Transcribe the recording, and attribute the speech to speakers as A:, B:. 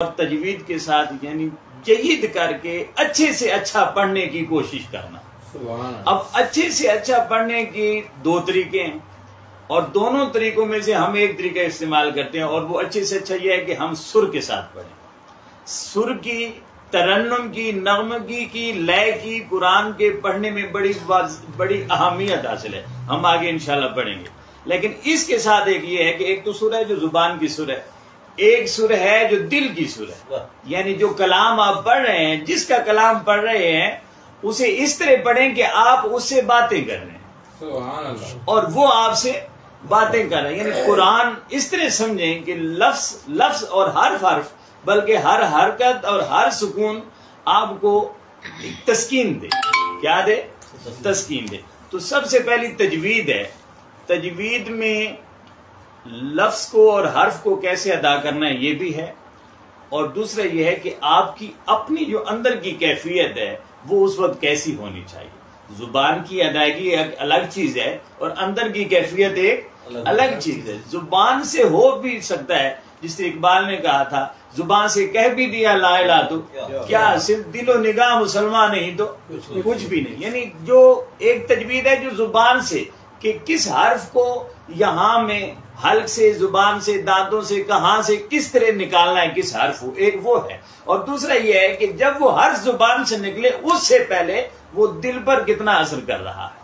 A: اور تجوید کے ساتھ یعنی جید کر کے اچھے سے اچھا پڑھنے کی کوشش کرنا۔ اب اچھے سے اچھا پڑھنے کی دو طریقے ہیں، اور دونوں طریقوں میں سے ہم ایک طریقہ استعمال کرتے ہیں، اور وہ اچھے سے اچھا یہ ہے کہ ہم سر کے ساتھ پڑھیں۔ سر کی، ترنم کی، نغمگی کی، لے کی قرآن کے پڑھنے میں بڑی اہمیت حاصل ہے۔ ہم آگے انشاءاللہ پڑھیں گے، لیکن اس کے ساتھ ایک یہ ہے کہ ایک تو سر ہے جو زبان کی سر ہے، ایک سر ہے جو دل کی سر ہے۔ یعنی جو کلام آپ پڑھ رہے ہیں، جس کا کلام پڑھ رہے ہیں، اسے اس طرح پڑھیں کہ آپ اس سے باتیں کر رہے ہیں اور وہ آپ سے باتیں کر رہے ہیں۔ یعنی قرآن اس طرح سمجھیں کہ لفظ اور حرف بلکہ ہر حرکت اور ہر سکون آپ کو تسکین دے۔ کیا دے؟ تسکین دے۔ تو سب سے پہلی تجوید ہے۔ تجوید میں لفظ کو اور حرف کو کیسے ادا کرنا ہے یہ بھی ہے، اور دوسرا یہ ہے کہ آپ کی اپنی جو اندر کی کیفیت ہے وہ اس وقت کیسی ہونی چاہیے۔ زبان کی ادائیگی ایک الگ چیز ہے اور اندر کی کیفیت ایک الگ چیز ہے۔ زبان سے ہو بھی سکتا ہے، جس طرح اقبال نے کہا تھا، زبان سے کہہ بھی دیا لا الہ تو کیا، صرف دل و نگاہ مسلمان نہیں تو کچھ بھی نہیں۔ یعنی جو ایک تجوید ہے جو زبان سے، کہ کس حرف کو یہاں میں حلق سے، زبان سے، دانتوں سے، کہاں سے کس طرح نکالنا ہے کس حرف کو، ایک وہ ہے۔ اور دوسرا یہ ہے کہ جب وہ حرف زبان سے نکلے اس سے پہلے وہ دل پر کتنا اثر کر رہا ہے۔